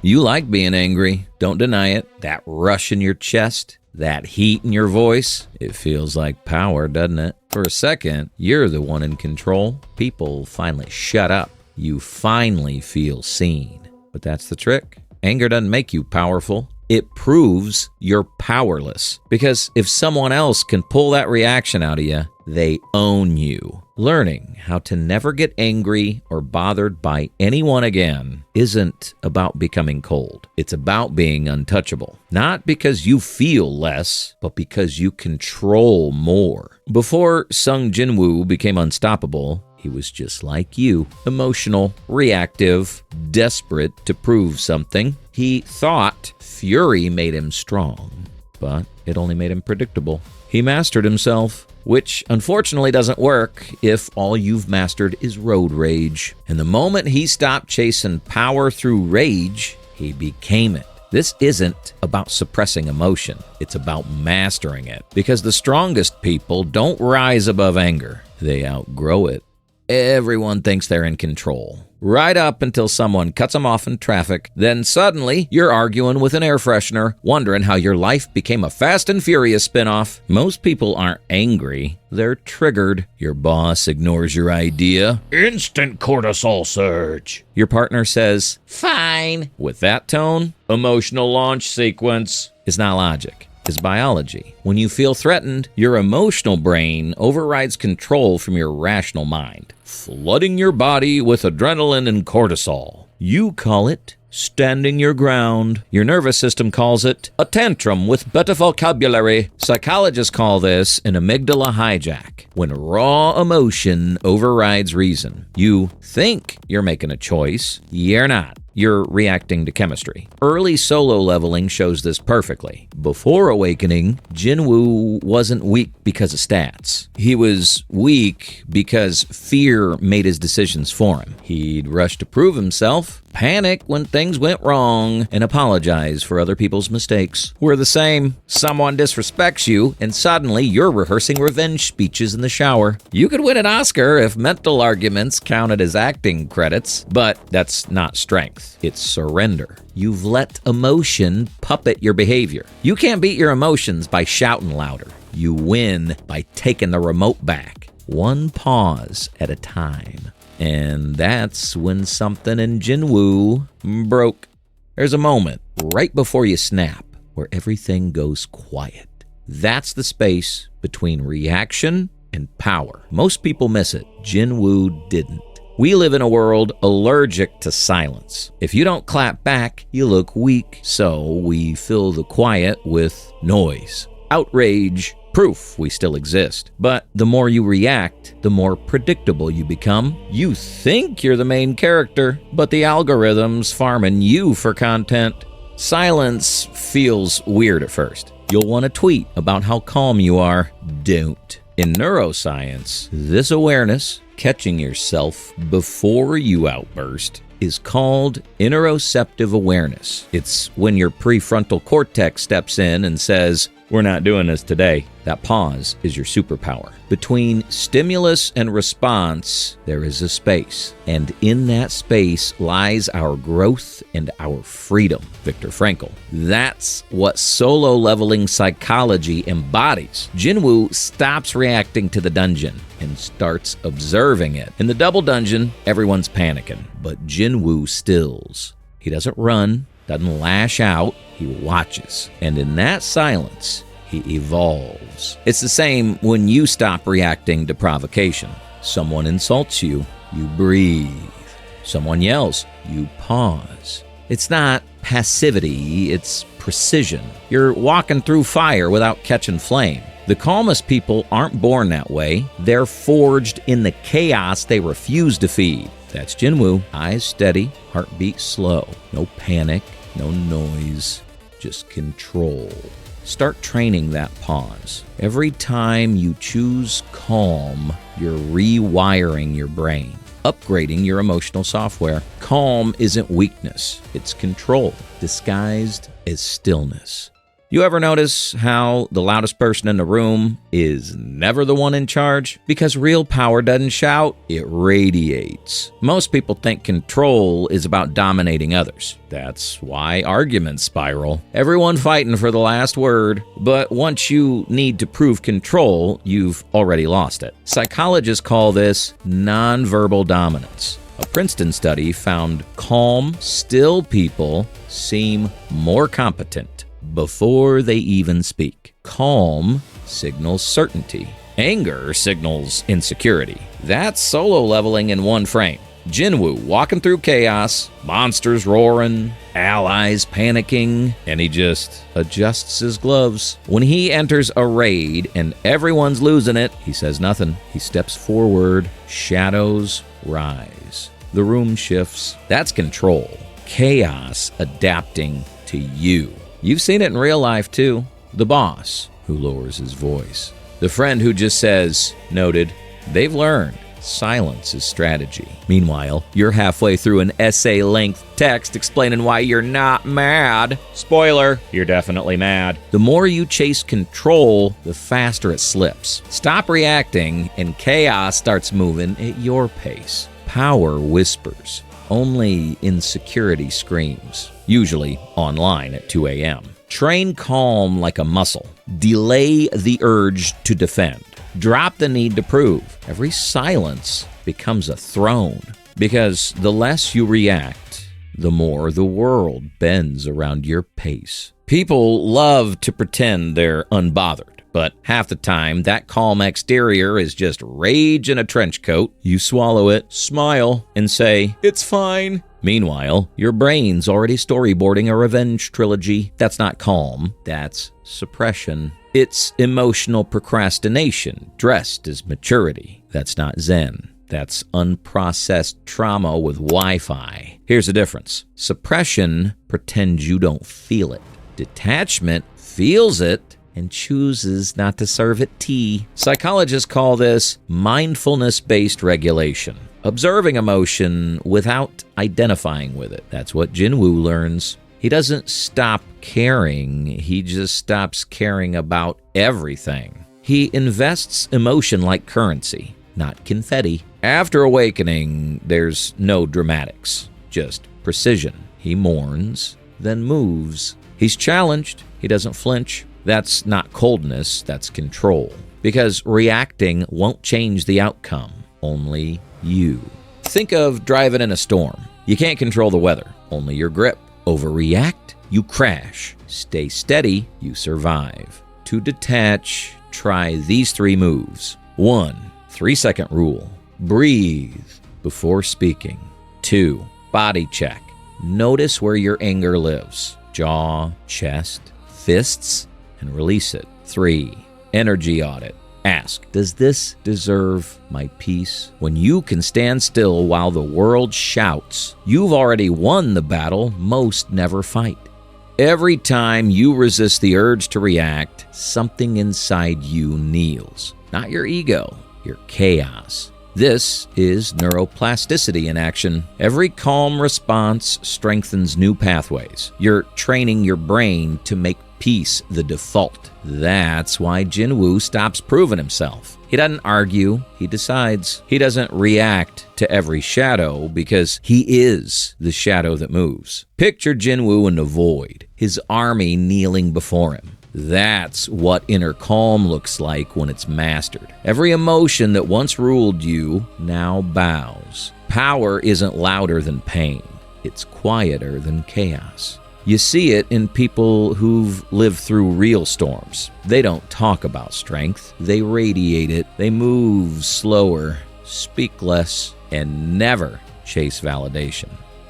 You like being angry. Don't deny it. That rush in your chest, that heat in your voice, it feels like power, doesn't it? For a second, you're the one in control. People finally shut up. You finally feel seen. But that's the trick. Anger doesn't make you powerful. It proves you're powerless. Because if someone else can pull that reaction out of you, they own you. Learning how to never get angry or bothered by anyone again isn't about becoming cold. It's about being untouchable. Not because you feel less, but because you control more. Before Sung Jinwoo became unstoppable, he was just like you, emotional, reactive, desperate to prove something. He thought fury made him strong, but it only made him predictable. He mastered himself, which unfortunately doesn't work if all you've mastered is road rage. And the moment he stopped chasing power through rage, he became it. This isn't about suppressing emotion. It's about mastering it. Because the strongest people don't rise above anger. They outgrow it. Everyone thinks they're in control. Right up until someone cuts them off in traffic. Then suddenly, you're arguing with an air freshener, wondering how your life became a Fast and Furious spinoff. Most people aren't angry. They're triggered. Your boss ignores your idea. Instant cortisol surge. Your partner says, fine. With that tone, emotional launch sequence is not logic. Is biology. When you feel threatened, your emotional brain overrides control from your rational mind, flooding your body with adrenaline and cortisol. You call it standing your ground. Your nervous system calls it a tantrum with better vocabulary. Psychologists call this an amygdala hijack, when raw emotion overrides reason. You think you're making a choice. You're not. You're reacting to chemistry. Early solo leveling shows this perfectly. Before awakening, Jinwoo wasn't weak because of stats. He was weak because fear made his decisions for him. He'd rush to prove himself, panic when things went wrong, and apologize for other people's mistakes. We're the same. Someone disrespects you, and suddenly you're rehearsing revenge speeches in the shower. You could win an Oscar if mental arguments counted as acting credits, but that's not strength. It's surrender. You've let emotion puppet your behavior. You can't beat your emotions by shouting louder. You win by taking the remote back, one pause at a time. And that's when something in Jinwoo broke. There's a moment right before you snap where everything goes quiet. That's the space between reaction and power. Most people miss it. Jinwoo didn't. We live in a world allergic to silence. If you don't clap back, you look weak. So we fill the quiet with noise, outrage, proof we still exist. But the more you react, the more predictable you become. You think you're the main character, but the algorithm's farming you for content. Silence feels weird at first. You'll want to tweet about how calm you are. Don't. In neuroscience, this awareness, catching yourself before you outburst, is called interoceptive awareness. It's when your prefrontal cortex steps in and says, we're not doing this today. That pause is your superpower. Between stimulus and response, there is a space. And in that space lies our growth and our freedom. Viktor Frankl. That's what solo leveling psychology embodies. Jinwoo stops reacting to the dungeon and starts observing it. In the double dungeon, everyone's panicking, but Jinwoo stills. He doesn't run, doesn't lash out, he watches. And in that silence, he evolves. It's the same when you stop reacting to provocation. Someone insults you, you breathe. Someone yells, you pause. It's not passivity, it's precision. You're walking through fire without catching flame. The calmest people aren't born that way. They're forged in the chaos they refuse to feed. That's Jinwoo. Eyes steady, heartbeat slow. No panic, no noise, just control. Start training that pause. Every time you choose calm, you're rewiring your brain, upgrading your emotional software. Calm isn't weakness, it's control, disguised as stillness. You ever notice how the loudest person in the room is never the one in charge? Because real power doesn't shout, it radiates. Most people think control is about dominating others. That's why arguments spiral. Everyone fighting for the last word, but once you need to prove control, you've already lost it. Psychologists call this nonverbal dominance. A Princeton study found calm, still people seem more competent before they even speak. Calm signals certainty. Anger signals insecurity. That's solo leveling in one frame. Jinwoo walking through chaos, monsters roaring, allies panicking, and he just adjusts his gloves. When he enters a raid and everyone's losing it, he says nothing. He steps forward, shadows rise. The room shifts. That's control. Chaos adapting to you. You've seen it in real life too. The boss who lowers his voice. The friend who just says, noted. They've learned. Silence is strategy. Meanwhile, you're halfway through an essay-length text explaining why you're not mad. Spoiler, you're definitely mad. The more you chase control, the faster it slips. Stop reacting, and chaos starts moving at your pace. Power whispers. Only insecurity screams. Usually online at 2 a.m. Train calm like a muscle. Delay the urge to defend. Drop the need to prove. Every silence becomes a throne. Because the less you react, the more the world bends around your pace. People love to pretend they're unbothered. But half the time, that calm exterior is just rage in a trench coat. You swallow it, smile, and say, it's fine. Meanwhile, your brain's already storyboarding a revenge trilogy. That's not calm. That's suppression. It's emotional procrastination dressed as maturity. That's not Zen. That's unprocessed trauma with Wi-Fi. Here's the difference. Suppression pretends you don't feel it. Detachment feels it and chooses not to serve it tea. Psychologists call this mindfulness-based regulation. Observing emotion without identifying with it. That's what Jinwoo learns. He doesn't stop caring, he just stops caring about everything. He invests emotion like currency, not confetti. After awakening, there's no dramatics, just precision. He mourns, then moves. He's challenged, he doesn't flinch. That's not coldness, that's control. Because reacting won't change the outcome, only you. Think of driving in a storm. You can't control the weather, only your grip. Overreact, you crash. Stay steady, you survive. To detach, try these 3 moves. 1, 3-second rule. Breathe before speaking. 2, body check. Notice where your anger lives. Jaw, chest, fists, and release it. 3, energy audit. Ask, does this deserve my peace? When you can stand still while the world shouts, you've already won the battle most never fight. Every time you resist the urge to react, something inside you kneels. Not your ego, your chaos. This is neuroplasticity in action. Every calm response strengthens new pathways. You're training your brain to make peace the default. That's why Jinwoo stops proving himself. He doesn't argue, he decides. He doesn't react to every shadow because he is the shadow that moves. Picture Jinwoo in the void, his army kneeling before him. That's what inner calm looks like when it's mastered. Every emotion that once ruled you now bows. Power isn't louder than pain. It's quieter than chaos. You see it in people who've lived through real storms. They don't talk about strength. They radiate it. They move slower, speak less, and never chase validation.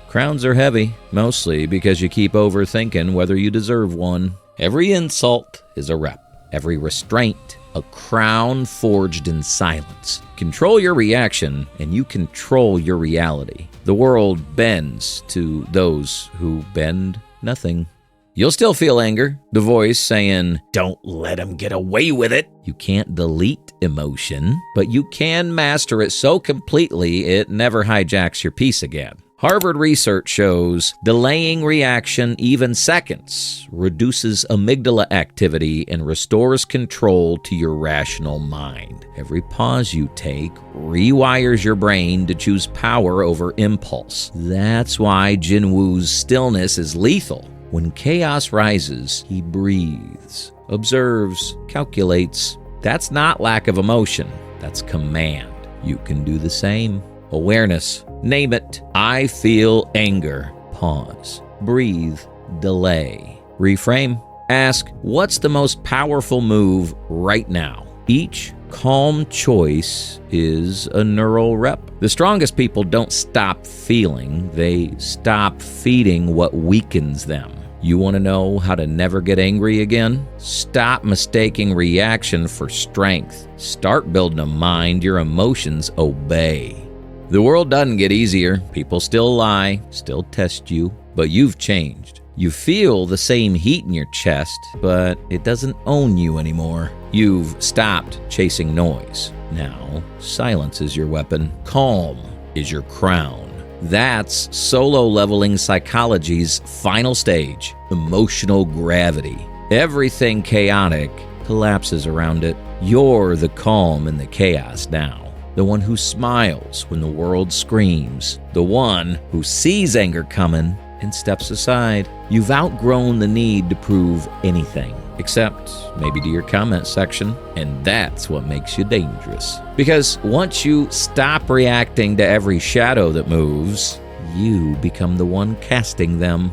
Crowns are heavy, mostly because you keep overthinking whether you deserve one. Every insult is a rep. Every restraint, a crown forged in silence. Control your reaction, and you control your reality. The world bends to those who bend nothing. You'll still feel anger, the voice saying, don't let him get away with it. You can't delete emotion, but you can master it so completely it never hijacks your peace again. Harvard research shows delaying reaction even seconds reduces amygdala activity and restores control to your rational mind. Every pause you take rewires your brain to choose power over impulse. That's why Jinwoo's stillness is lethal. When chaos rises, he breathes, observes, calculates. That's not lack of emotion, that's command. You can do the same. Awareness. Name it. I feel anger. Pause. Breathe. Delay. Reframe. Ask, what's the most powerful move right now? Each calm choice is a neural rep. The strongest people don't stop feeling, they stop feeding what weakens them. You want to know how to never get angry again? Stop mistaking reaction for strength. Start building a mind your emotions obey. The world doesn't get easier. People still lie, still test you, but you've changed. You feel the same heat in your chest, but it doesn't own you anymore. You've stopped chasing noise. Now, silence is your weapon. Calm is your crown. That's solo-leveling psychology's final stage, emotional gravity. Everything chaotic collapses around it. You're the calm in the chaos now. The one who smiles when the world screams. The one who sees anger coming and steps aside. You've outgrown the need to prove anything, except maybe to your comment section, and that's what makes you dangerous. Because once you stop reacting to every shadow that moves, you become the one casting them.